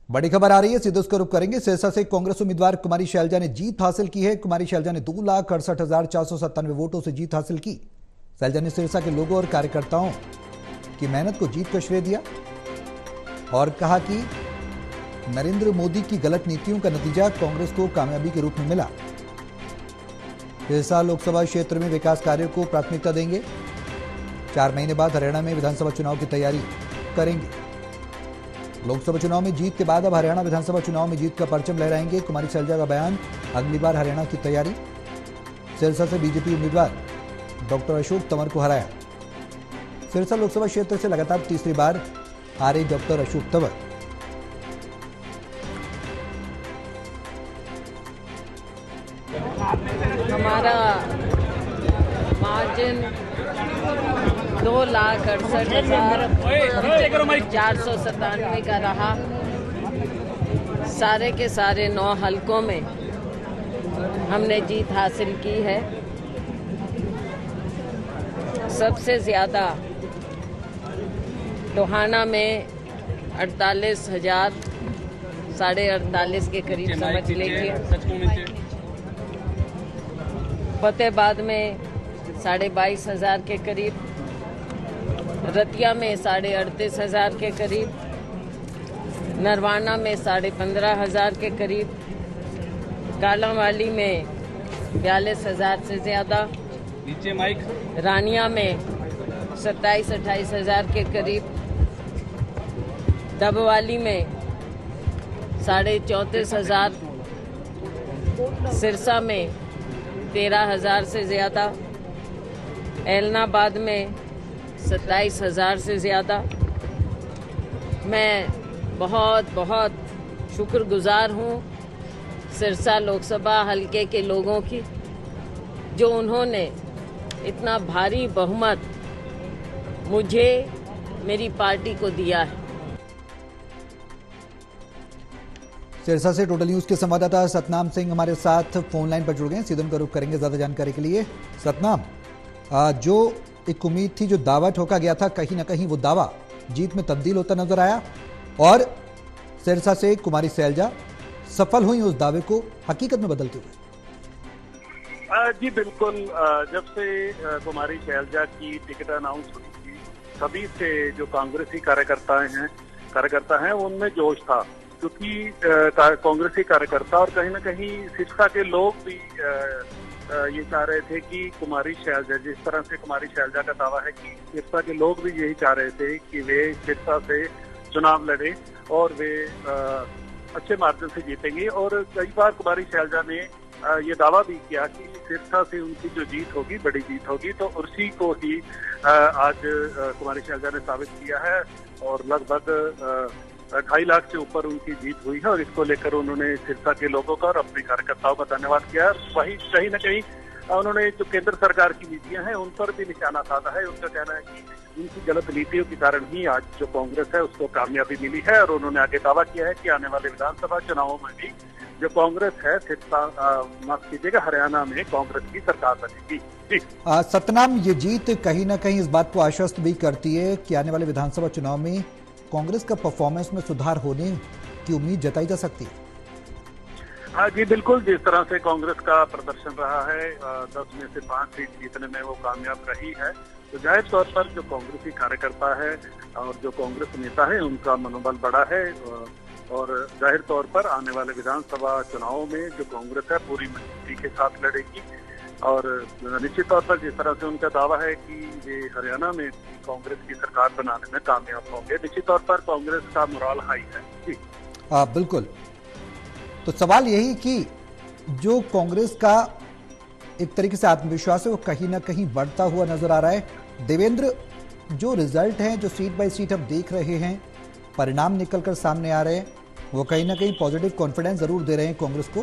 बड़ी खबर आ रही है, सीधे उसका रुख करेंगे। सिरसा से कांग्रेस उम्मीदवार कुमारी शैलजा ने जीत हासिल की है। कुमारी शैलजा ने 2,68,497 वोटों से जीत हासिल की। शैलजा ने सिरसा के लोगों और कार्यकर्ताओं की मेहनत को जीत का श्रेय दिया और कहा कि नरेंद्र मोदी की गलत नीतियों का नतीजा कांग्रेस को कामयाबी के रूप में मिला। सिरसा लोकसभा क्षेत्र में विकास कार्यों को प्राथमिकता देंगे। 4 महीने बाद हरियाणा में विधानसभा चुनाव की तैयारी करेंगे। लोकसभा चुनाव में जीत के बाद अब हरियाणा विधानसभा चुनाव में जीत का परचम लहराएंगे। कुमारी शैलजा का बयान, अगली बार हरियाणा की तैयारी। सिरसा से बीजेपी उम्मीदवार डॉक्टर अशोक तंवर को हराया। सिरसा लोकसभा क्षेत्र से लगातार तीसरी बार आ रहे डॉक्टर अशोक तंवर। हमारा मार्जिन 2,68,497 का रहा। सारे के सारे 9 हलकों में हमने जीत हासिल की है। सबसे ज़्यादा टोहाना में 48,000, 48,500 के करीब समझ लीजिए। फतेहाबाद में 22,500 के करीब, रतिया में 38,500 के करीब, नरवाना में 15,500 के करीब, कालांवाली में 42,000 से ज़्यादा, रानिया में 27,000-28,000 के करीब, डबवाली में 34,500, सिरसा में 13,000 से ज़्यादा, एलनाबाद में 27,000 से ज़्यादा। मैं बहुत बहुत शुक्रगुजार हूँ सिरसा लोकसभा हलके के लोगों की, जो उन्होंने इतना भारी बहुमत मुझे, मेरी पार्टी को दिया है। सिरसा से टोटल न्यूज के संवाददाता सतनाम सिंह हमारे साथ फोन लाइन पर जुड़ गए हैं। सीधे उनका रुख करेंगे ज्यादा जानकारी के लिए। सतनाम, जो एक उम्मीद थी, जो दावा ठोका गया था, कहीं ना कहीं वो दावा जीत में तब्दील होता नजर आया और सिरसा से कुमारी शैलजा सफल हुई उस दावे को हकीकत में बदलते हुए। जी बिल्कुल, जब से कुमारी शैलजा की टिकट अनाउंस हुई थी, सभी से जो कांग्रेसी कार्यकर्ता हैं उनमें जोश था, क्योंकि कांग्रेसी कार्यकर्ता और कहीं ना कहीं सिरसा के लोग भी ये चाह रहे थे कि कुमारी शैलजा, जिस तरह से कुमारी शैलजा का दावा है कि सिरसा के लोग भी यही चाह रहे थे कि वे सिरसा से चुनाव लड़े और वे अच्छे मार्जिन से जीतेंगे। और कई बार कुमारी शैलजा ने ये दावा भी किया कि सिरसा से उनकी जो जीत होगी, बड़ी जीत होगी, तो उसी को ही आज कुमारी शैलजा ने साबित किया है और लगभग 2.5 लाख से ऊपर उनकी जीत हुई है। और इसको लेकर उन्होंने सिरसा के लोगों का और अपने कार्यकर्ताओं का धन्यवाद किया। वही कहीं न कहीं उन्होंने जो केंद्र सरकार की नीतियां हैं उन पर भी निशाना साधा है। उनका कहना है कि उनकी गलत नीतियों के कारण ही आज जो कांग्रेस है उसको कामयाबी मिली है। और उन्होंने आगे दावा किया है कि आने वाले विधानसभा चुनावों में भी जो कांग्रेस है, माफ कीजिएगा, हरियाणा में कांग्रेस की सरकार बनेगी। जी सतनाम, ये जीत कहीं ना कहीं इस बात को आश्वस्त भी करती है कि आने वाले विधानसभा चुनाव में कांग्रेस का परफॉर्मेंस में सुधार होने की उम्मीद जताई जा सकती है। हाँ जी बिल्कुल, जिस तरह से कांग्रेस का प्रदर्शन रहा है, 10 में से 5 सीट जीतने में वो कामयाब रही है, तो जाहिर तौर पर जो कांग्रेसी कार्यकर्ता है और जो कांग्रेस नेता है उनका मनोबल बढ़ा है। और जाहिर तौर पर आने वाले विधानसभा चुनावों में जो कांग्रेस है पूरी मजबूती के साथ लड़ेगी। और निश्चित तौर पर जिस तरह से उनका दावा है कि वे हरियाणा में कांग्रेस की सरकार बनाने में कामयाब होंगे, निश्चित तौर पर कांग्रेस का मोराल हाई है। जी बिल्कुल। तो सवाल यही कि जो कांग्रेस का एक तरीके से आत्मविश्वास है वो कहीं ना कहीं बढ़ता हुआ नजर आ रहा है। देवेंद्र, जो रिजल्ट है, जो सीट बाय सीट हम देख रहे हैं, परिणाम निकलकर सामने आ रहे हैं, वो कहीं ना कहीं पॉजिटिव कॉन्फिडेंस जरूर दे रहे हैं कांग्रेस को।